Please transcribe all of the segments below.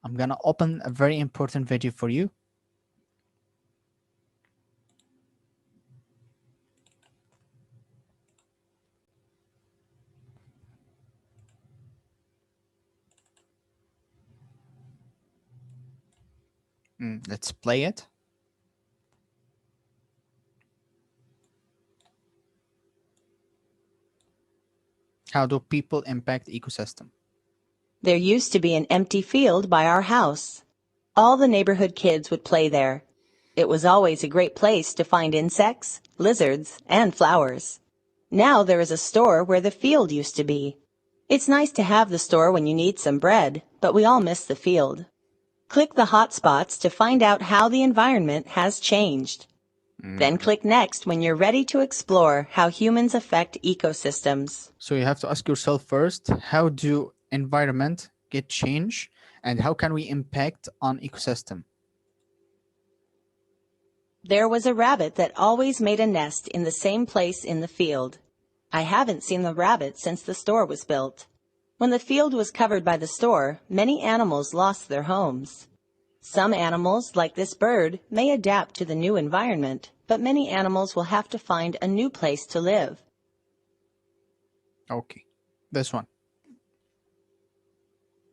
I'm gonna open a very important video for you. Let's play it. How do people impact ecosystem? There used to be an empty field by our house. All the neighborhood kids would play there. It was always a great place to find insects, lizards, and flowers. Now there is a store where the field used to be. It's nice to have the store when you need some bread, but we all miss the field. Click the hotspots to find out how the environment has changed. Then click Next when you're ready to explore how humans affect ecosystems. So you have to ask yourself first, how do environment get changed and how can we impact on ecosystem? There was a rabbit that always made a nest in the same place in the field. I haven't seen the rabbit since the store was built. When the field was covered by the store, many animals lost their homes. Some animals, like this bird, may adapt to the new environment, but many animals will have to find a new place to live. Okay, this one.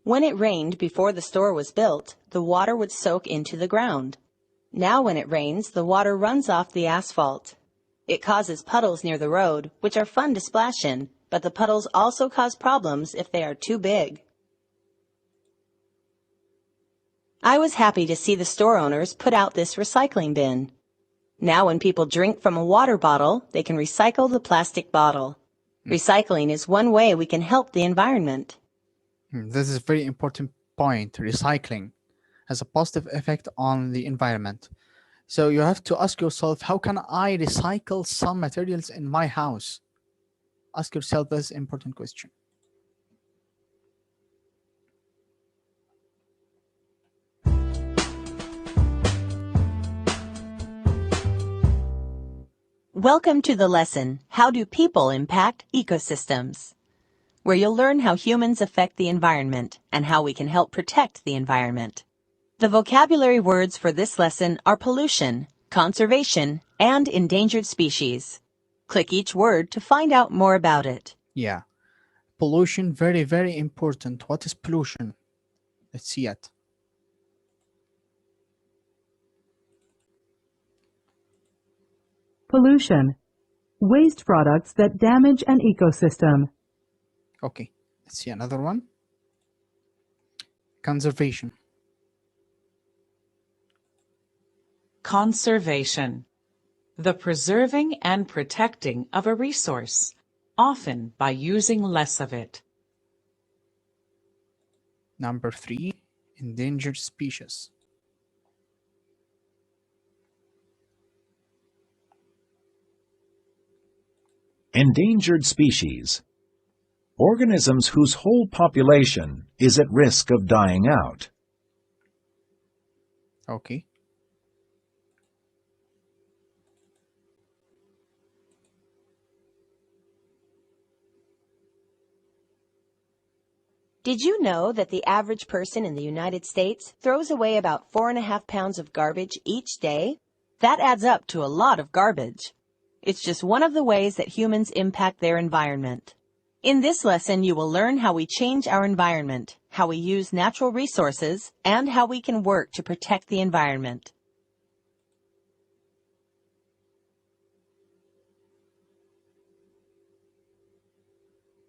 When it rained before the store was built, the water would soak into the ground. Now when it rains, the water runs off the asphalt. It causes puddles near the road, which are fun to splash in, but the puddles also cause problems if they are too big. I was happy to see the store owners put out this recycling bin. Now when people drink from a water bottle, they can recycle the plastic bottle. Recycling is one way we can help the environment. This is a very important point. Recycling has a positive effect on the environment. So you have to ask yourself, how can I recycle some materials in my house? Ask yourself this important question. Welcome to the lesson, How Do People Impact Ecosystems?, where you'll learn how humans affect the environment and how we can help protect the environment. The vocabulary words for this lesson are pollution, conservation, and endangered species. Click each word to find out more about it. Yeah, pollution, very, very important. What is pollution? Let's see it. Pollution. Waste products that damage an ecosystem. Okay, let's see another one. Conservation. Conservation. The preserving and protecting of a resource, often by using less of it. Number 3, endangered species. Endangered species. Organisms whose whole population is at risk of dying out. Okay. Did you know that the average person in the United States throws away about 4.5 pounds of garbage each day? That adds up to a lot of garbage. It's just one of the ways that humans impact their environment. In this lesson, you will learn how we change our environment, how we use natural resources, and how we can work to protect the environment.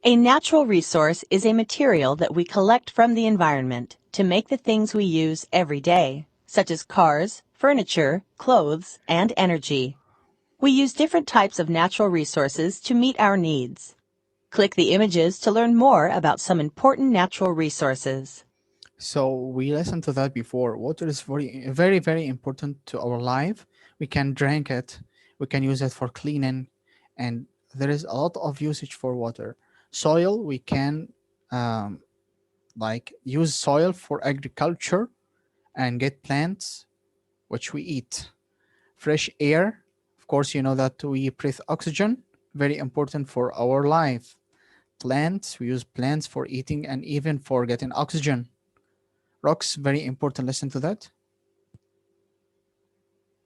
A natural resource is a material that we collect from the environment to make the things we use every day, such as cars, furniture, clothes, and energy. We use different types of natural resources to meet our needs. Click the images to learn more about some important natural resources. So we listened to that before. Water is very, very, very important to our life. We can drink it, we can use it for cleaning, and there is a lot of usage for water. Soil, we can use soil for agriculture and get plants which we eat. Fresh air, of course, you know that we breathe oxygen, very important for our life. Plants, we use plants for eating and even for getting oxygen. Rocks, very important. Listen to that.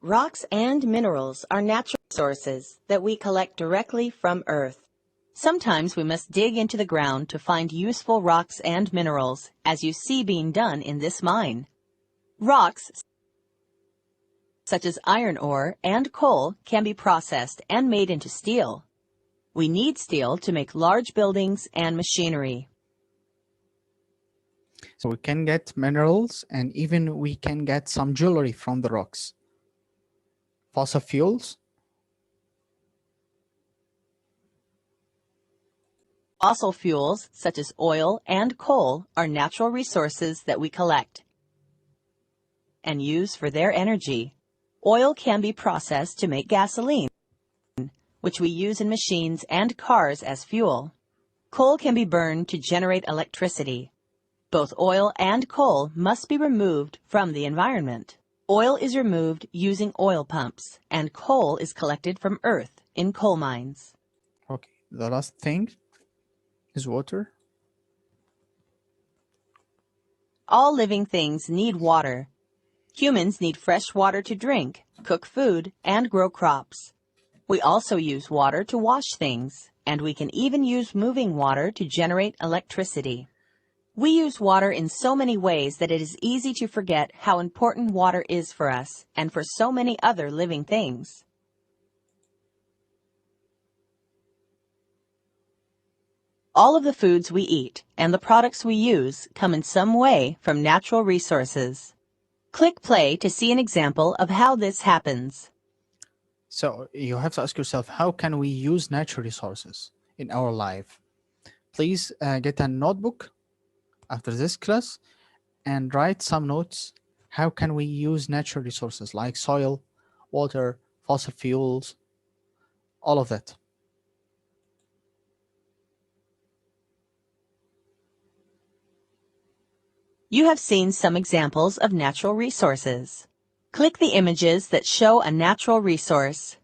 Rocks and minerals are natural resources that we collect directly from Earth. Sometimes we must dig into the ground to find useful rocks and minerals, as you see being done in this mine. Rocks, such as iron ore and coal, can be processed and made into steel. We need steel to make large buildings and machinery. So we can get minerals, and even we can get some jewelry from the rocks. Fossil fuels. Fossil fuels, such as oil and coal, are natural resources that we collect and use for their energy. Oil can be processed to make gasoline, which we use in machines and cars as fuel. Coal can be burned to generate electricity. Both oil and coal must be removed from the environment. Oil is removed using oil pumps, and coal is collected from earth in coal mines. Okay, the last thing is water. All living things need water. Humans need fresh water to drink, cook food, and grow crops. We also use water to wash things, and we can even use moving water to generate electricity. We use water in so many ways that it is easy to forget how important water is for us and for so many other living things. All of the foods we eat and the products we use come in some way from natural resources. Click play to see an example of how this happens. So you have to ask yourself, how can we use natural resources in our life? Please get a notebook after this class and write some notes. How can we use natural resources like soil, water, fossil fuels, all of that? You have seen some examples of natural resources. Click the images that show a natural resource.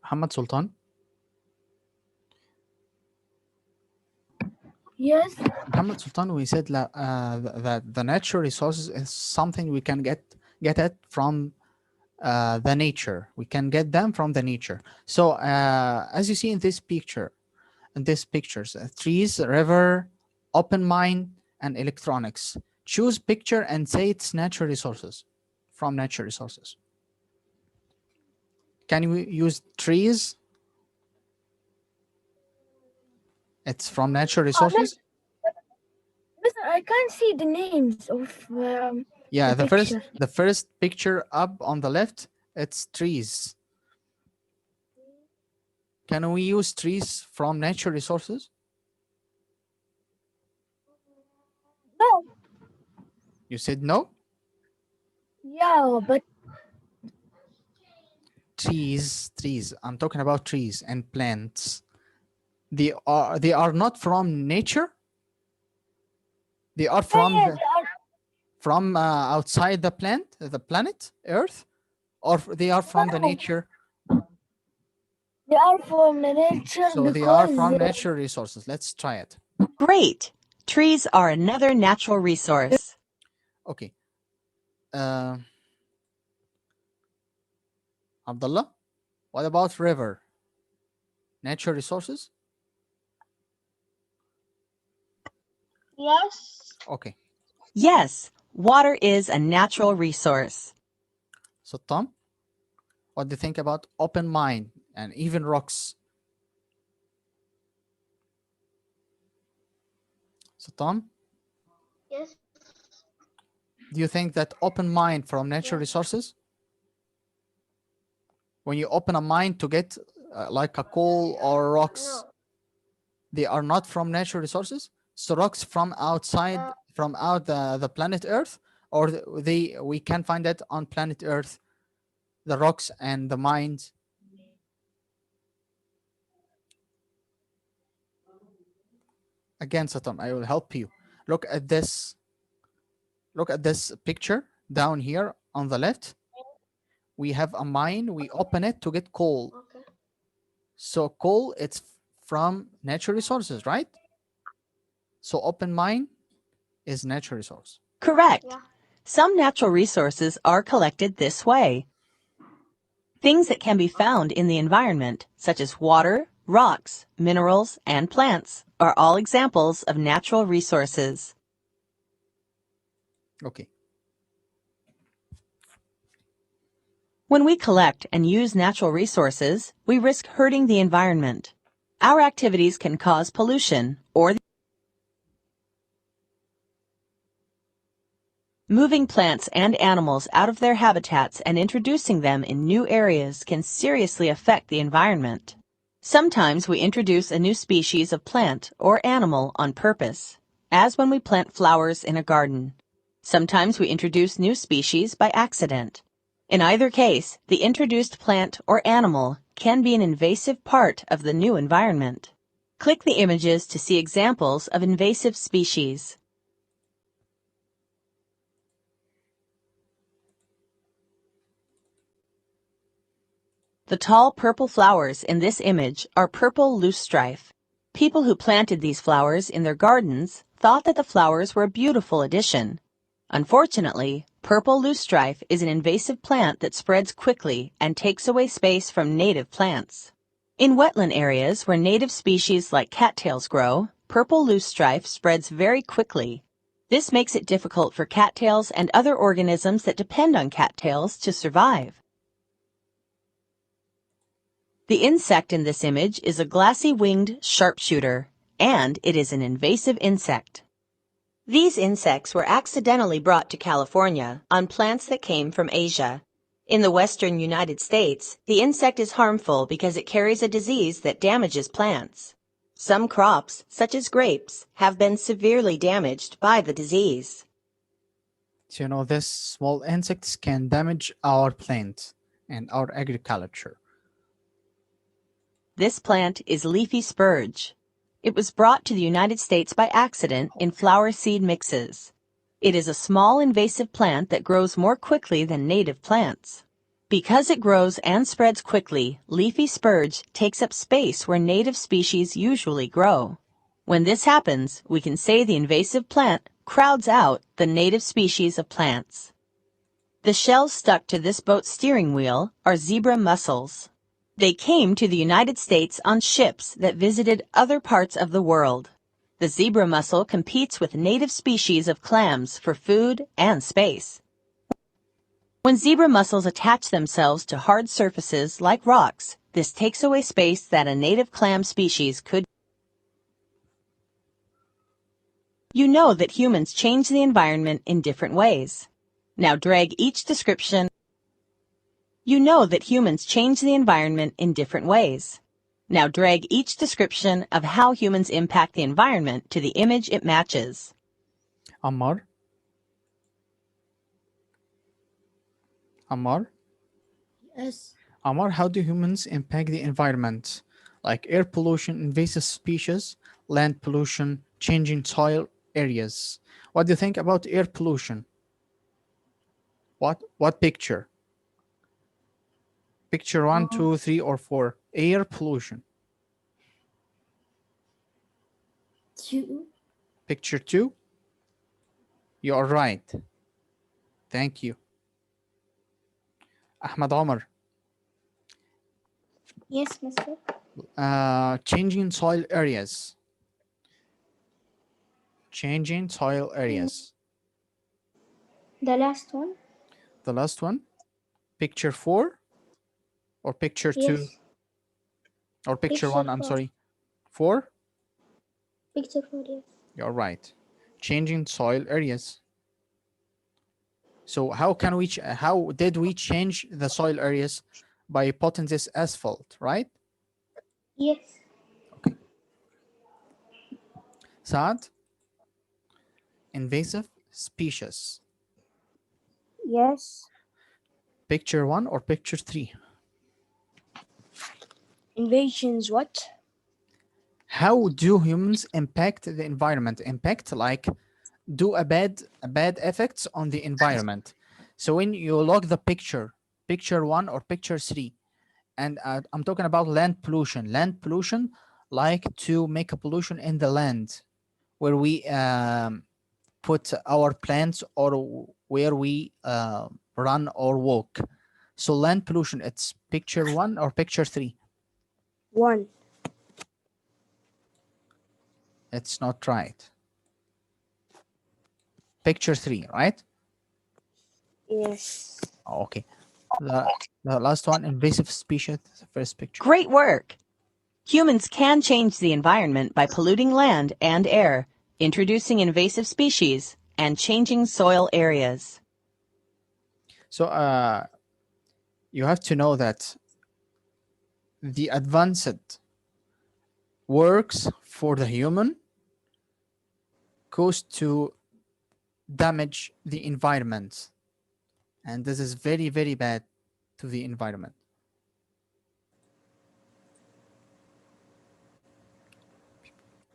Muhammad Sultan. Yes. Muhammad Sultan, we said that the natural resources is something we can get it from the nature. We can get them from the nature. So as you see in this picture, trees, river, open mine, and electronics. Choose picture and say it's natural resources, from natural resources. Can we use trees? It's from natural resources. Listen, I can't see the names of Yeah, the picture. the first picture up on the left, it's trees. Can we use trees from natural resources? No. You said no? Yeah, but Trees. I'm talking about trees and plants. They are not from nature. They are from yeah, from outside the planet Earth, or they are from the No. nature. they are from the nature So they are because from natural resources. Let's try it. Great! Trees are another natural resource. Okay. Abdullah, what about river? Natural resources? yes. Okay. Yes, water is a natural resource. So Tom, what do you think about open mine and even rocks? So Tom, Yes. do you think that open mine from natural resources? When you open a mine to get like a coal or rocks, they are not from natural resources. So rocks from outside, from out the planet Earth, or we can find that on planet Earth, the rocks and the mines. Again, Satam, I will help you. Look at this. Look at this picture down here on the left. We have a mine. We open it to get coal. Okay. So coal, it's from natural resources, right? So open mine, is natural resource. Correct. Yeah. Some natural resources are collected this way. Things that can be found in the environment, such as water, rocks, minerals, and plants, are all examples of natural resources. Okay. When we collect and use natural resources, we risk hurting the environment. Our activities can cause pollution or moving plants and animals out of their habitats and introducing them in new areas can seriously affect the environment. Sometimes we introduce a new species of plant or animal on purpose, as when we plant flowers in a garden. Sometimes we introduce new species by accident. In either case, the introduced plant or animal can be an invasive part of the new environment. Click the images to see examples of invasive species. The tall purple flowers in this image are purple loosestrife. People who planted these flowers in their gardens thought that the flowers were a beautiful addition. Unfortunately, purple loosestrife is an invasive plant that spreads quickly and takes away space from native plants. In wetland areas where native species like cattails grow, purple loosestrife spreads very quickly. This makes it difficult for cattails and other organisms that depend on cattails to survive. The insect in this image is a glassy-winged sharpshooter, and it is an invasive insect. These insects were accidentally brought to California on plants that came from Asia. In the western United States, the insect is harmful because it carries a disease that damages plants. Some crops, such as grapes, have been severely damaged by the disease. So, this small insects can damage our plants and our agriculture. This plant is leafy spurge. It was brought to the United States by accident in flower seed mixes. It is a small invasive plant that grows more quickly than native plants. Because it grows and spreads quickly, leafy spurge takes up space where native species usually grow. When this happens, we can say the invasive plant crowds out the native species of plants. The shells stuck to this boat's steering wheel are zebra mussels. They came to the United States on ships that visited other parts of the world. The zebra mussel competes with native species of clams for food and space. When zebra mussels attach themselves to hard surfaces like rocks, this takes away space that a native clam species could. You know that humans change the environment in different ways. Now drag each description. You know that humans change the environment in different ways. Now drag each description of how humans impact the environment to the image it matches. Ammar? Yes. Ammar, how do humans impact the environment? Like air pollution, invasive species, land pollution, changing soil areas. What do you think about air pollution? What picture? Picture 1, 2, 3, or 4. Air pollution. Two. Picture 2. You are right. Thank you. Ahmad Omar. Yes, Mister. Changing soil areas. Changing soil areas. The last one. The last one. Picture 4 or picture 2 Yes. or picture 1, I'm 4. sorry. 4? Picture 4. Yes. You're right. Changing soil areas. So how did we change the soil areas? By putting this asphalt, right? Yes. Saad? Invasive species. Yes. Picture 1 or picture 3? Invasions. What? How do humans impact the environment? Impact like do a bad effects on the environment. So when you look the picture 1 or picture 3, and I'm talking about land pollution. Land pollution like to make a pollution in the land where we put our plants or where we run or walk. So land pollution, it's picture 1 or picture 3? 1. It's not right. Picture 3, right? Yes. Okay. The last one, invasive species, the first picture. Great work! Humans can change the environment by polluting land and air, introducing invasive species, and changing soil areas. So you have to know that the advanced works for the human goes to damage the environment, and this is very, very bad to the environment.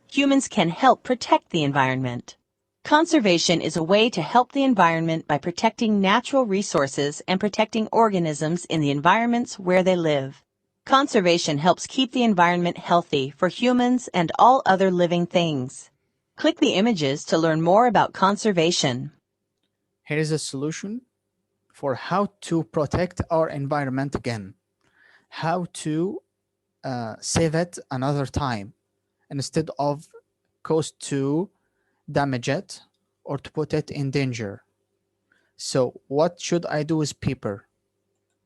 Humans can help protect the environment. Conservation is a way to help the environment by protecting natural resources and protecting organisms in the environments where they live. Conservation helps keep the environment healthy for humans and all other living things. Click the images to learn more about conservation. Here is a solution for how to protect our environment again, how to save it another time instead of cost to damage it or to put it in danger. So what should I do with paper?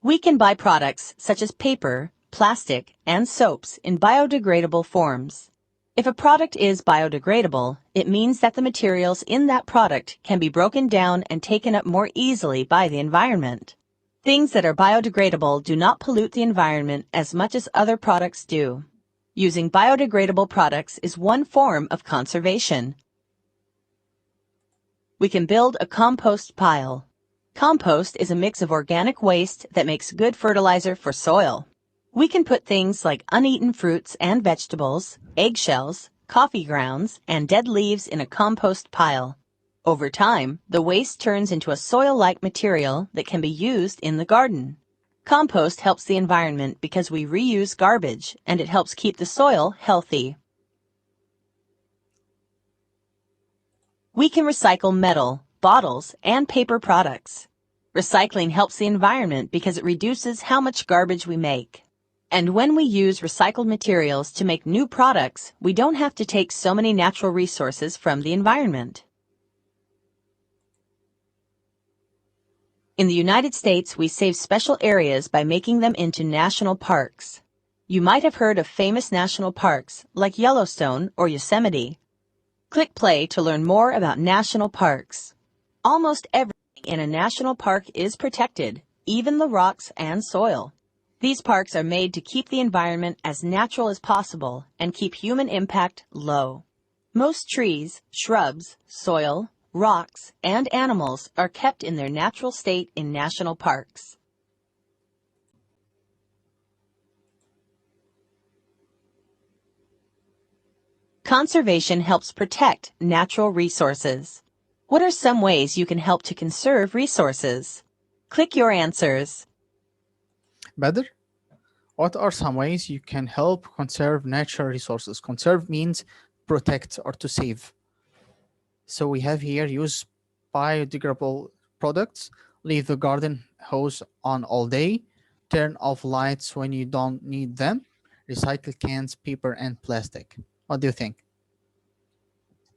We can buy products such as paper, plastic, and soaps in biodegradable forms. If a product is biodegradable, it means that the materials in that product can be broken down and taken up more easily by the environment. Things that are biodegradable do not pollute the environment as much as other products do. Using biodegradable products is one form of conservation. We can build a compost pile. Compost is a mix of organic waste that makes good fertilizer for soil. We can put things like uneaten fruits and vegetables, eggshells, coffee grounds, and dead leaves in a compost pile. Over time, the waste turns into a soil-like material that can be used in the garden. Compost helps the environment because we reuse garbage, and it helps keep the soil healthy. We can recycle metal, bottles, and paper products. Recycling helps the environment because it reduces how much garbage we make. And when we use recycled materials to make new products, we don't have to take so many natural resources from the environment. In the United States, we save special areas by making them into national parks. You might have heard of famous national parks like Yellowstone or Yosemite. Click play to learn more about national parks. Almost everything in a national park is protected, even the rocks and soil. These parks are made to keep the environment as natural as possible and keep human impact low. Most trees, shrubs, soil, rocks, and animals are kept in their natural state in national parks. Conservation helps protect natural resources. What are some ways you can help to conserve resources? Click your answers. Better? What are some ways you can help conserve natural resources? Conserve means protect or to save. So we have here use biodegradable products, leave the garden hose on all day, turn off lights when you don't need them, recycle cans, paper, and plastic. What do you think?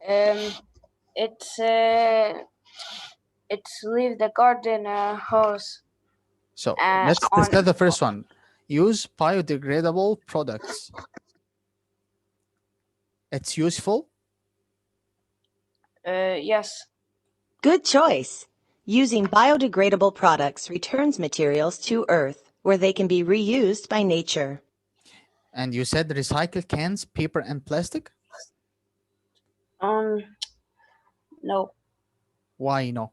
It's leave the garden hose So let's on. discuss the first one. Use biodegradable products. It's useful. Yes. Good choice. Using biodegradable products returns materials to Earth, where they can be reused by nature. And you said recycle cans, paper, and plastic? No. Why no?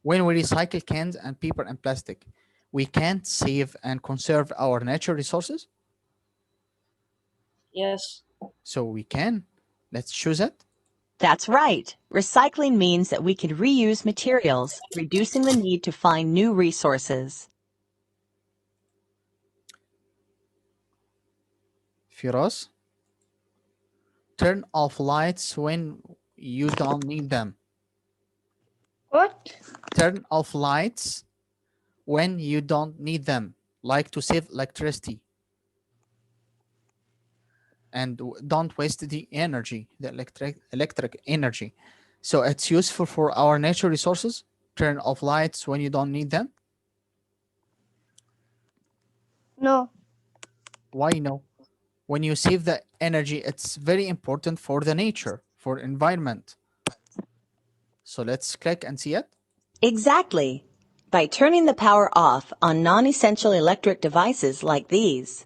When we recycle cans and paper and plastic, we can't save and conserve our natural resources? Yes. So we can. Let's choose it. That's right. Recycling means that we can reuse materials, reducing the need to find new resources. Firas, turn off lights when you don't need them. What? Turn off lights when you don't need them, like to save electricity. And don't waste the energy, the electric energy. So it's useful for our natural resources. Turn off lights when you don't need them. No. Why no? When you save the energy, it's very important for the nature, for environment. So let's click and see it. Exactly. By turning the power off on non-essential electric devices like these,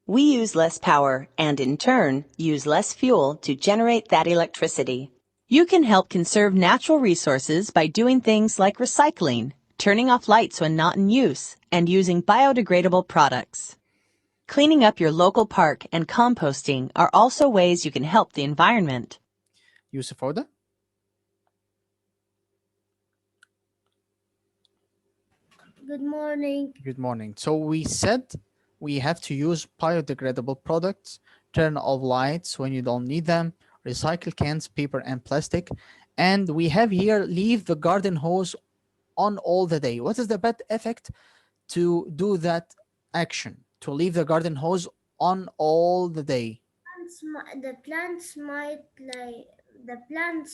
we use less power and in turn use less fuel to generate that electricity. You can help conserve natural resources by doing things like recycling, turning off lights when not in use, and using biodegradable products. Cleaning up your local park and composting are also ways you can help the environment. Yusuf Oda. Good morning. Good morning. So we said we have to use biodegradable products, turn off lights when you don't need them, recycle cans, paper, and plastic. And we have here leave the garden hose on all the day. What is the bad effect to do that action? To leave the garden hose on all the day. The plants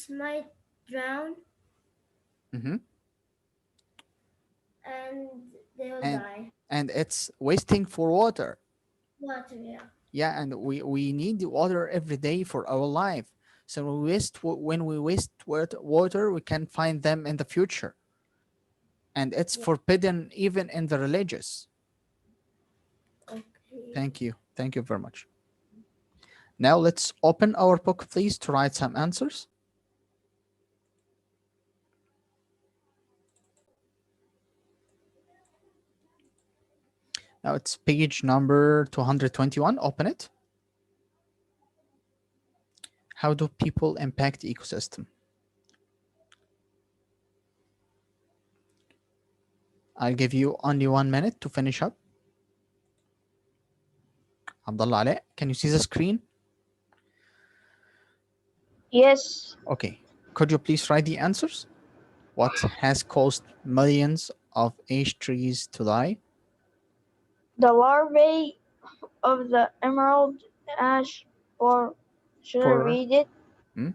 might drown Mhm. and they will And die. and it's wasting for water. Water, yeah. Yeah, and we need water every day for our life. So when we waste water, we can find them in the future, and it's Yeah. forbidden even in the religious. Okay. Thank you very much. Now let's open our book, please, to write some answers. Now it's page number 221. Open it. How do people impact the ecosystem? I'll give you only 1 minute to finish up. Abdullah Ali, can you see the screen? Yes. Okay. Could you please write the answers? What has caused millions of ash trees to die? The larvae of the emerald ash borer. Should I For read it? hmm?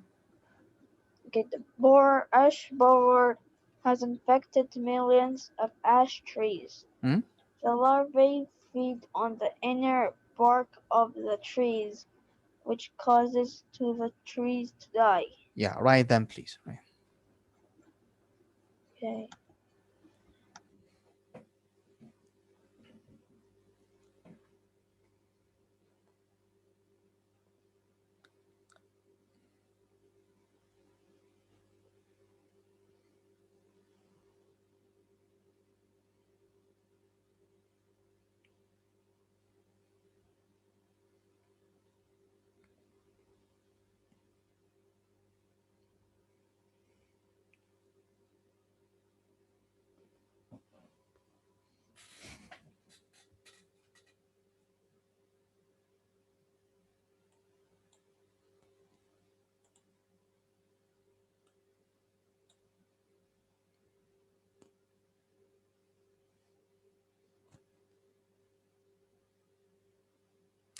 Okay, the borer ash borer has infected millions of ash trees. Hmm? The larvae feed on the inner bark of the trees, which causes to the trees to die. Yeah, write them, please. Right. Okay.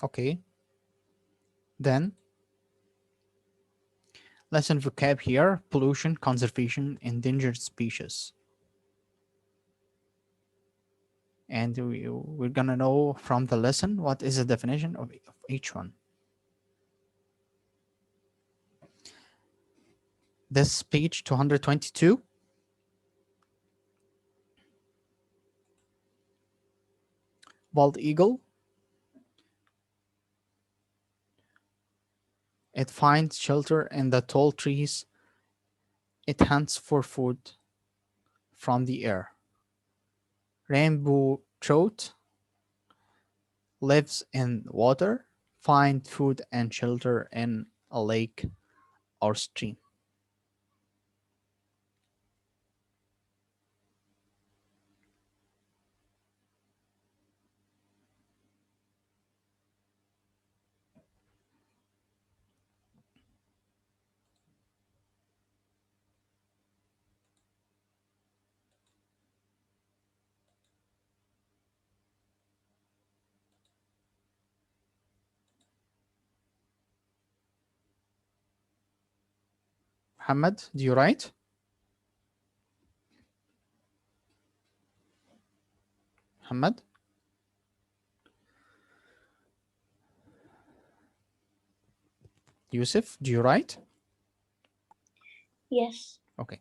Okay. Then lesson vocab here: pollution, conservation, endangered species. And we're gonna know from the lesson what is the definition of each one. This page 222. Bald eagle. It finds shelter in the tall trees. It hunts for food from the air. Rainbow trout lives in water, find food and shelter in a lake or stream. Muhammad, do you write? Muhammad? Yusuf, do you write? Yes. Okay.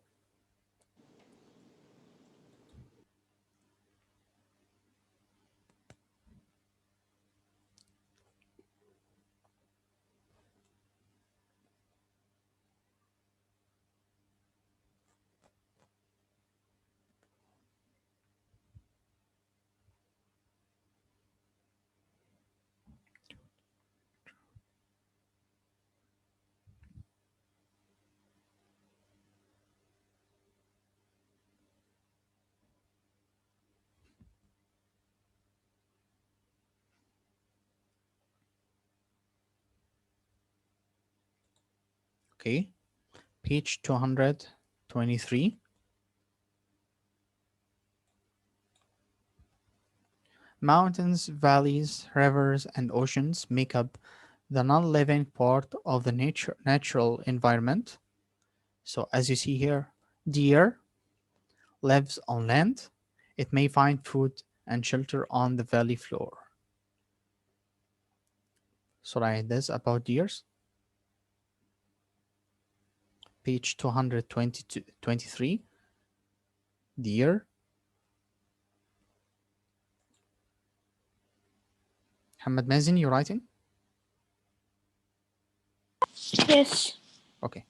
Okay. Page 223. Mountains, valleys, rivers, and oceans make up the non-living part of the natural environment. So as you see here, deer lives on land. It may find food and shelter on the valley floor. So write this about deers. Page 223. Deer. Muhammad Mazin, you writing? Yes. Okay.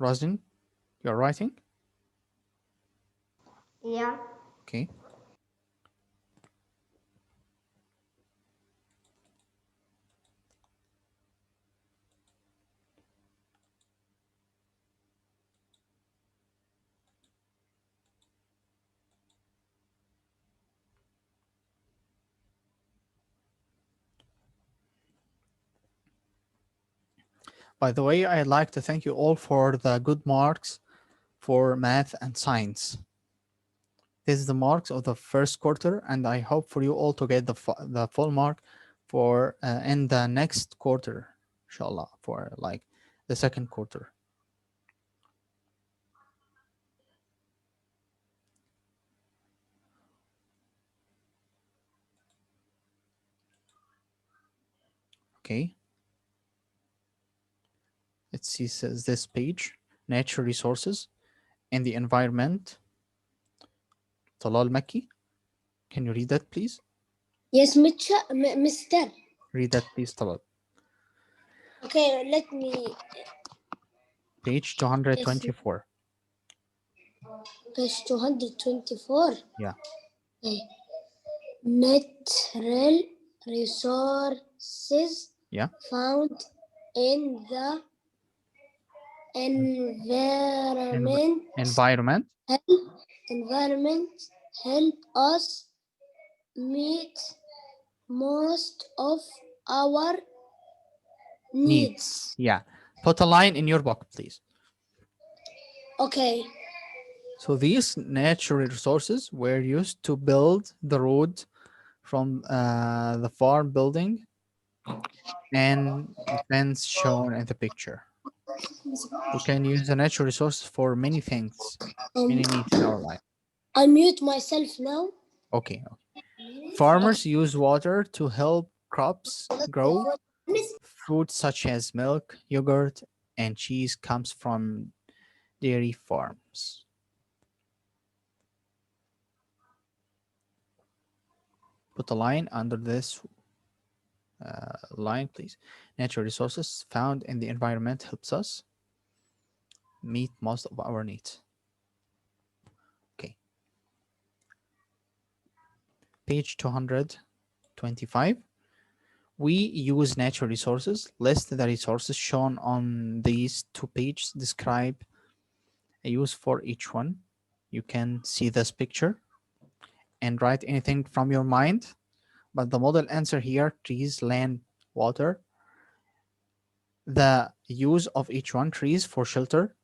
Rosin, you're writing? Yeah. Okay. By the way, I'd like to thank you all for the good marks for math and science. This is the marks of the first quarter, and I hope for you all to get the full mark for in the next quarter, inshallah, for like the second quarter. Okay. Let's see, says this page, natural resources and the environment. Talal Makki, can you read that, please? Yes, Mr. Read that, please, Talal. Okay, let me. Page 224. Page 224. Yeah. Okay. Natural resources Yeah. found in the environment. Environment. Environment help us meet most of our needs. Yeah. Put a line in your book, please. Okay. So these natural resources were used to build the road from the farm building and the fence shown in the picture. We can use the natural resources for many things, many needs in our life. I mute myself now. Okay. Farmers use water to help crops grow. Food such as milk, yogurt, and cheese comes from dairy farms. Put a line under this line, please. Natural resources found in the environment helps us meet most of our needs. Okay. Page 225. We use natural resources. List the resources shown on these two pages. Describe a use for each one. You can see this picture and write anything from your mind. But the model answer here, trees, land, water. The use of each one, trees for shelter,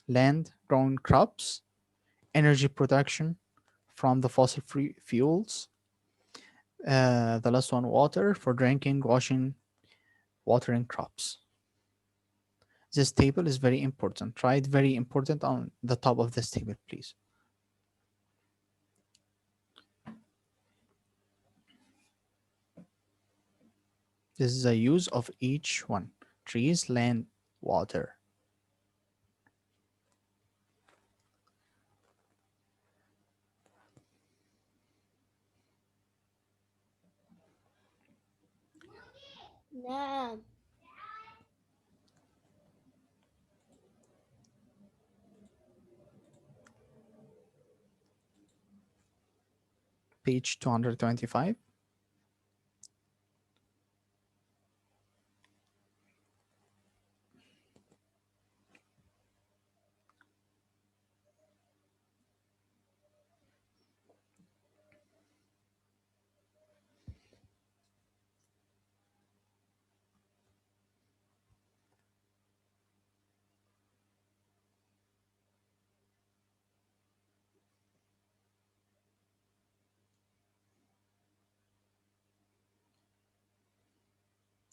land, grown crops, energy production from the fossil free fuels, The last one, water for drinking, washing, watering crops. This table is very important. Write very important on the top of this table, please. This is a use of each one. Trees, land, water. نعم. Page 225.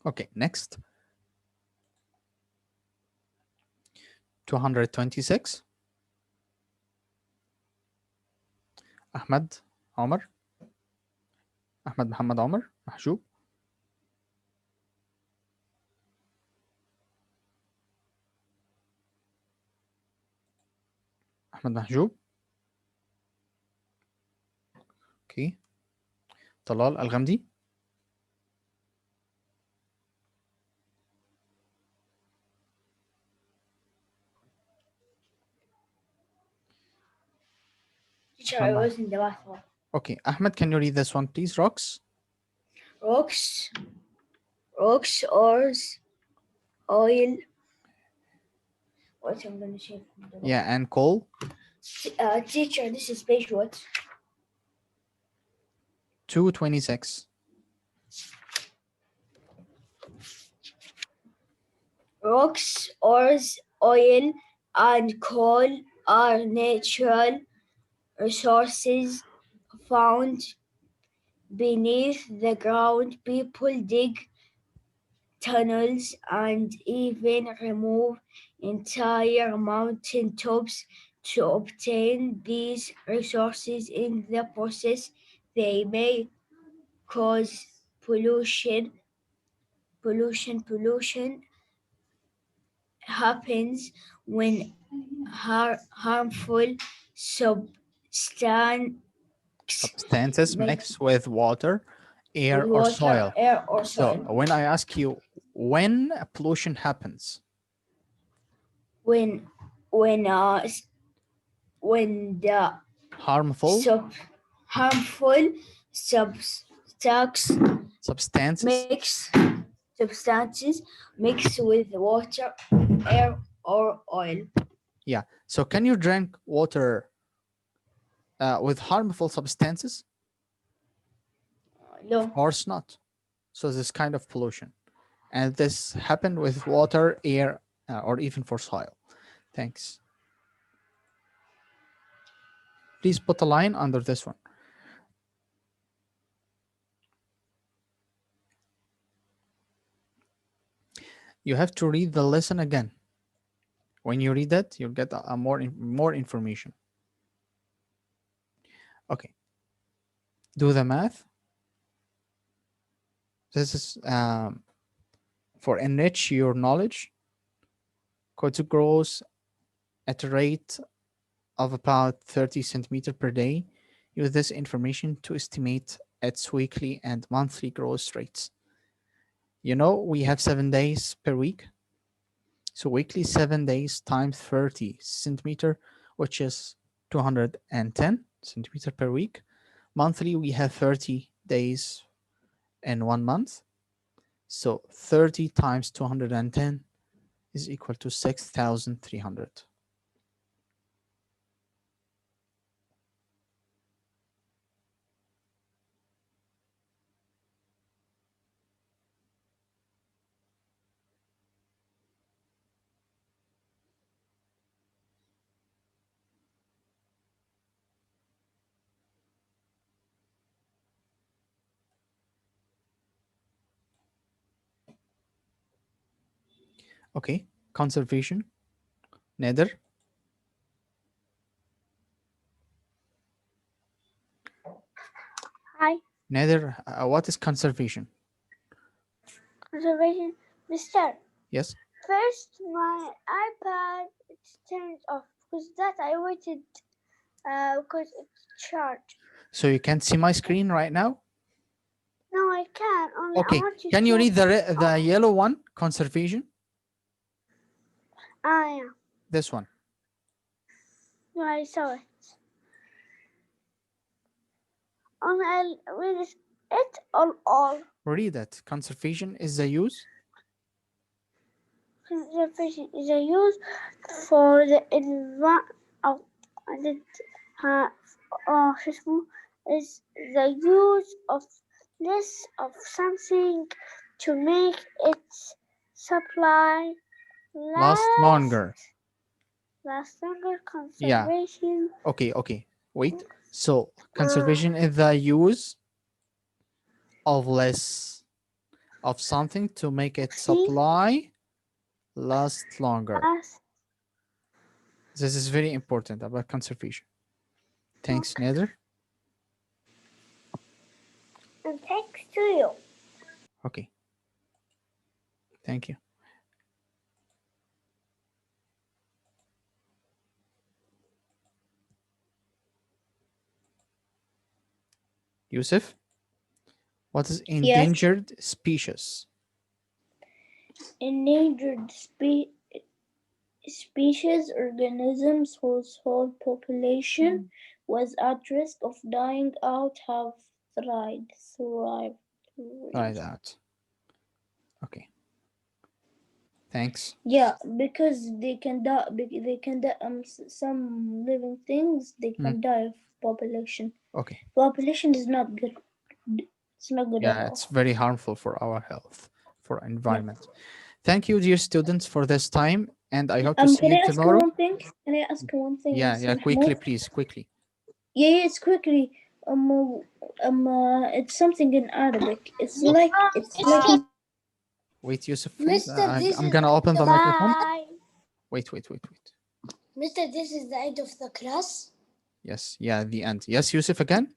Okay, next. 226. أحمد عمر. أحمد محمد عمر محجوب. أحمد محجوب. اوكي. طلال الغمدي. Teacher, I was in the bathroom. Okay, Ahmed, can you read this one, please? Rocks. Rocks, ores, oil. What I'm gonna say? Yeah, and coal. Teacher, this is page what? 226. Rocks, ores, oil, and coal are natural resources found beneath the ground. People dig tunnels and even remove entire mountain tops to obtain these resources. In the process, they may cause pollution. Pollution happens when harmful Substances mix with water, air, or soil. So when I ask you when pollution happens, when the harmful substances mix with water, air, or oil. Yeah. So can you drink water with harmful substances? No. Of course not. So this kind of pollution. And this happened with water, air, or even for soil. Thanks. Please put a line under this one. You have to read the lesson again. When you read it, you'll get more information. Okay. Do the math. This is for enrich your knowledge. Cotton grows at a rate of about 30 centimeters per day. Use this information to estimate its weekly and monthly growth rates. You know, we have 7 days per week. So weekly 7 days times 30 centimeter, which is 210 centimeter per week. Monthly, we have 30 days in 1 month. So 30 times 210 is equal to 6,300. Okay. Conservation. Nader. Hi, Nader, what is conservation? conservation. Mister, Yes. first my iPad it's turned off because that I waited because it's charged. So you can't see my screen right now? No, I can't. Only I Okay. want to Can you check. read the yellow one? Conservation. Ah, yeah. This one. No, I saw it. Only I'll read it all. Read it. Conservation is the use. Conservation is a use for the environment. شو اسمه is the use of less of something to make its supply Last longer. last longer. Yeah. Conservation. Okay. Wait. So conservation is the use of less of something to make its supply last longer. This is very important about conservation. Thanks, Nader. And thanks to you. Okay. Thank you. Yusuf, what is endangered species? Endangered species organisms whose whole population was at risk of dying out have thrived. Right out. Okay. Thanks. Yeah, because they can die. They can die. Some living things they can die of population. Okay. Population is not good. It's not good at Yeah, all. it's very harmful for our health, for environment. Thank you, dear students, for this time, and I hope to see Can you I ask you tomorrow. one thing? Can I ask you one thing? Yeah, Mr. quickly, Mahmoud? please, quickly. Yeah, it's quickly. It's something in Arabic. It's like Wait, Yusuf, please. Mister, this I'm is gonna open the microphone. Bye. Wait. Mister, this is the end of the class. Yes, yeah, the end. Yes, Yusuf again.